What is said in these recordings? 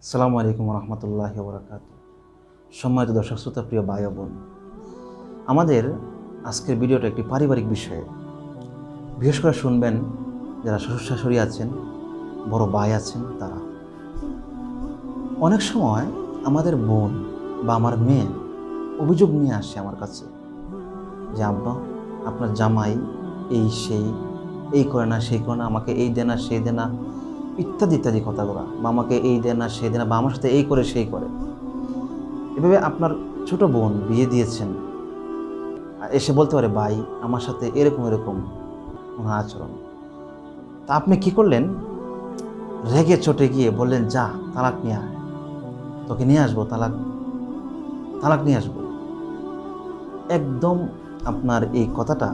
আসসালামু আলাইকুম রহমতুল্লাহি ওয়া বারাকাতুহু। সম্মানিত দর্শক শ্রোতা, প্রিয় ভাই ও বোন, আমাদের আজকের ভিডিওটা একটি পারিবারিক বিষয়ে। বিশেষ করে শুনবেন যারা শ্বশুর শাশুড়ি আছেন, বড় ভাই আছেন, তারা অনেক সময় আমাদের বোন বা আমার মেয়ে অভিযোগ নিয়ে আসে আমার কাছে যে আব্বা, আপনার জামাই এই সেই, এই করে না সেই করে না, আমাকে এই দেনা সেই দেনা ইত্যাদি ইত্যাদি কথাগুলো, বা আমাকে এই দেন না সেই দেন না, বা আমার সাথে এই করে সেই করে। এভাবে আপনার ছোট বোন বিয়ে দিয়েছেন, এসে বলতে পারে ভাই আমার সাথে এরকম এরকম ওনার আচরণ। তা আপনি কি করলেন? রেগে চটে গিয়ে বললেন যা তালাক নিয়ে আয়, তোকে নিয়ে আসবো, তালাক নিয়ে আসবো। একদম আপনার এই কথাটা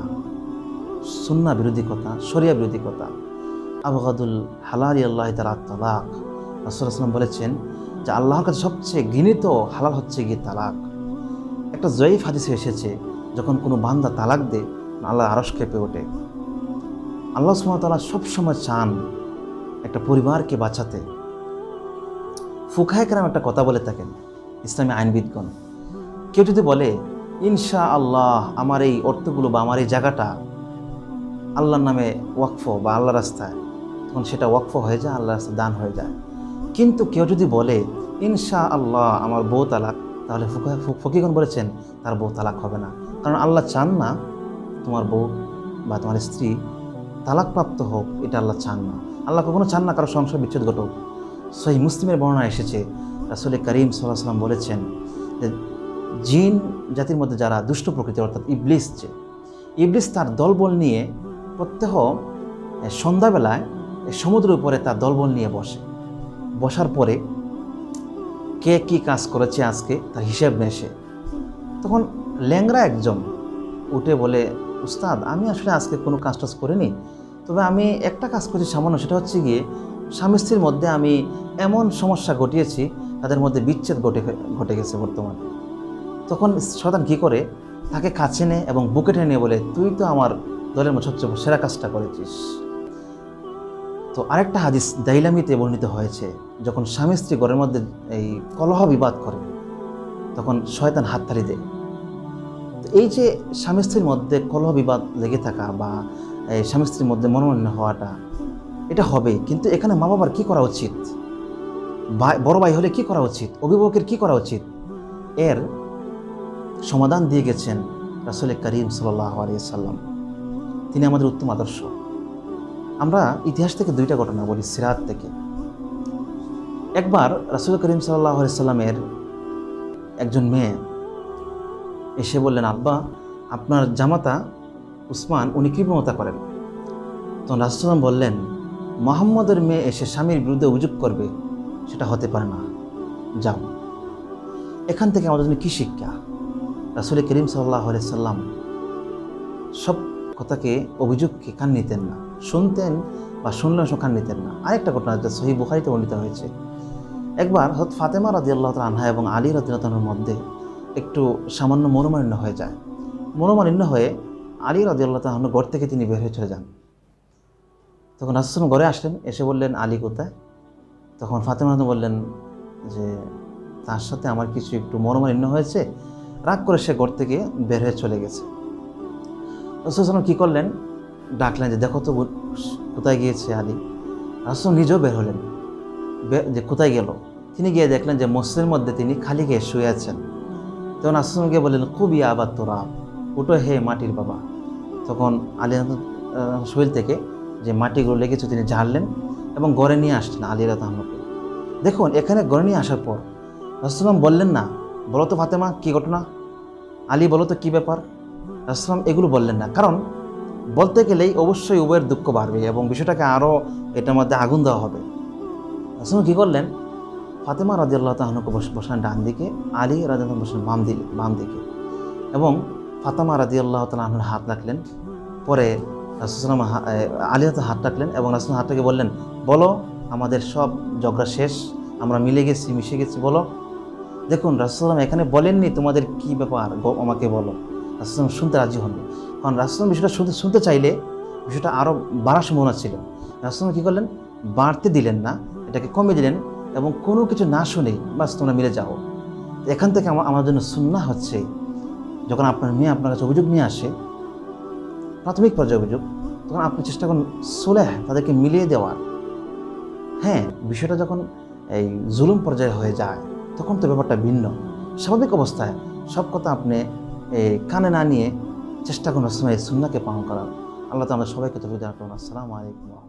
সুন্নাহ বিরোধী কথা, শরিয়া বিরোধী কথা। আবগাদুল হালালি আল্লাহ তাআলা তালাক। রাসূলুল্লাহ সাল্লাল্লাহু আলাইহি ওয়াসাল্লাম বলেছেন যে আল্লাহর কাছে সবচেয়ে ঘৃণিত হালাল হচ্ছে গিয়ে তালাক। একটা জয়ীফ হাদিসে এসেছে, যখন কোনো বান্দা তালাক দেয় আল্লাহ আরশ কেঁপে ওঠে। আল্লাহ সুবহানাহু ওয়া তাআলা সবসময় চান একটা পরিবারকে বাঁচাতে। ফুকাহে কেরাম একটা কথা বলে থাকেন, ইসলামী আইনবিদগণ, কেউ যদি বলে ইনশা আল্লাহ আমার এই অর্থগুলো বা আমার এই জায়গাটা আল্লাহর নামে ওয়াকফ বা আল্লাহ রাস্তায়, তখন সেটা ওয়াকফ হয়ে যায়, আল্লাহ রাস্তায় দান হয়ে যায়। কিন্তু কেউ যদি বলে ইনশা আল্লাহ আমার বউ তালাক, তাহলে ফকিগণ বলেছেন তার বউ তালাক হবে না। কারণ আল্লাহ চান না তোমার বউ বা তোমার স্ত্রী তালাকপ্রাপ্ত হোক, এটা আল্লাহ চান না। আল্লাহ কখনো চান না কারো সংসার বিচ্ছেদ ঘটুক। সহিহ মুসলিমের বর্ণনা এসেছে, রাসূল করিম সাল্লাল্লাহু আলাইহি ওয়াসাল্লাম বলেছেন যে জিন জাতির মধ্যে যারা দুষ্ট প্রকৃতির, অর্থাৎ ইবলিস তার দলবল নিয়ে প্রত্যহ সন্ধ্যাবেলায় সমুদ্রের উপরে তার দলবল নিয়ে বসার পরে কে কি কাজ করেছে আজকে তার হিসেব নেশে। তখন ল্যাংরা একজন উঠে বলে, উস্তাদ আমি আসলে আজকে কোনো কাজ টাজ করিনি, তবে আমি একটা কাজ করেছি সামান্য, সেটা হচ্ছে গিয়ে স্বামী স্ত্রীর মধ্যে আমি এমন সমস্যা ঘটিয়েছি তাদের মধ্যে বিচ্ছেদ ঘটে গেছে বর্তমানে। তখন শয়তান কী করে, তাকে কাছে নেয় এবং বুকে টেনে নিয়ে বলে তুই তো আমার দলের মধ্যে সবচেয়ে সেরা কাজটা করেছিস। তো আরেকটা হাদিস দাইলামিতে বর্ণিত হয়েছে, যখন স্বামী স্ত্রী ঘরের মধ্যে এই কলহ বিবাদ করে তখন শয়তান হাততালি দেয়। তো এই যে স্বামী স্ত্রীর মধ্যে কলহ বিবাদ লেগে থাকা বা এই স্বামী স্ত্রীর মধ্যে মনোমালিন্য হওয়াটা, এটা হবে। কিন্তু এখানে মা বাবার কী করা উচিত, বড় ভাই হলে কী করা উচিত, অভিভাবকের কী করা উচিত, এর সমাধান দিয়ে গেছেন রাসূল করিম সাল্লাল্লাহু আলাইহি ওয়াসাল্লাম। তিনি আমাদের উত্তম আদর্শ। আমরা ইতিহাস থেকে দুইটা ঘটনা বলি, সিরাত থেকে। একবার রাসূল করিম সাল্লাল্লাহু আলাইহি ওয়াসাল্লামের একজন মেয়ে এসে বললেন, আব্বা আপনার জামাতা উসমান উনি কৃপণতা করেন। তখন রাসূল বললেন, মুহাম্মদের মেয়ে এসে স্বামীর বিরুদ্ধে অভিযোগ করবে, সেটা হতে পারে না, যাও। এখান থেকে আমাদের জন্য কী শিক্ষা? রাসূল করিম সাল্লাল্লাহু আলাইহি ওয়াসাল্লাম সব কথাকে, অভিযোগকে কান নিতেন না, শুনতেন বা শুনলেও কান নিতেন না। আরেকটা ঘটনা যেটা সহিহ বুখারীতে বর্ণিত হয়েছে, একবার হযরত ফাতেমা রাদিয়াল্লাহু তাআলা আনহা এবং আলী রাদিয়াল্লাহু তাআলার মধ্যে একটু সামান্য মনোমালিন্য হয়ে যায়। মনোমালিন্য হয়ে আলী রাদিয়াল্লাহু তাআলা ঘর থেকে তিনি বের হয়ে চলে যান। তখন রাসূল ঘরে আসলেন, এসে বললেন আলী কোথায়? তখন ফাতেমা বললেন যে তার সাথে আমার কিছু একটু মনোমালিন্য হয়েছে, রাগ করে সে ঘর থেকে বের হয়ে চলে গেছে। রাসূল কী করলেন, ডাকলেন যে দেখো তো কোথায় গিয়েছে আলী। রাসূল নিজেও বের হলেন, যে কোথায় গেল। তিনি গিয়ে দেখলেন যে মসজিদের মধ্যে তিনি খালি গিয়ে শুয়ে আছেন। তখন রাসূল গিয়ে বললেন, খুব আবাদ তোরা, উঠো হে মাটির বাবা। তখন আলী শরীর থেকে যে মাটিগুলো লেগেছে তিনি ঝাড়লেন এবং ঘরে নিয়ে আসলেন আলী রাদিয়াল্লাহু। দেখুন এখানে ঘরে নিয়ে আসার পর রাসূল বললেন না, বলো তো ফাতেমা কী ঘটনা, আলী বলো তো কী ব্যাপার। রাসূল এগুলো বললেন না, কারণ বলতে গেলেই অবশ্যই উভয়ের দুঃখ বাড়বে এবং বিষয়টাকে আরও এটার মধ্যে আগুন দেওয়া হবে। রাসূল কী করলেন, ফাতেমা রাদিয়াল্লাহু তাআলাকে বসান ডান দিকে, আলী রাদিয়াল্লাহু বসান বাম দিকে, এবং ফাতেমা রাদিয়াল্লাহু তাআলার হাত রাখলেন। পরে রাসূল আলী হাত রাখলেন এবং রাসূল হাতটাকে বললেন, বলো আমাদের সব ঝগড়া শেষ, আমরা মিলে গেছি, মিশে গেছি, বলো। দেখুন রাসূল এখানে বলেননি তোমাদের কি ব্যাপার আমাকে বলো, রাসূল শুনতে রাজি হননি। কারণ রাসূল বিষয়টা শুনতে চাইলে বিষয়টা আরও বাড়ার সম্ভাবনা ছিল। রাসূল কী করলেন, বাড়তে দিলেন না, এটাকে কমিয়ে দিলেন এবং কোনো কিছু না শুনেই বাস তোমরা মিলে যাও। এখান থেকে আমার জন্য সুন্নাহ হচ্ছে, যখন আপনার মেয়ে আপনার কাছে অভিযোগ নিয়ে আসে, প্রাথমিক পর্যায়ে অভিযোগ, তখন আপনি চেষ্টা করুন সুলহ, তাদেরকে মিলিয়ে দেওয়ার। হ্যাঁ, বিষয়টা যখন এই জুলুম পর্যায়ে হয়ে যায় তখন তো ব্যাপারটা ভিন্ন। স্বাভাবিক অবস্থায় সব কথা আপনি কানে না নিয়ে চেষ্টা করুন সুন্নাহকে পালন করার। আল্লাহ তাআলা সবাইকে তৌফিক দান করুন। আসসালামু আলাইকুম।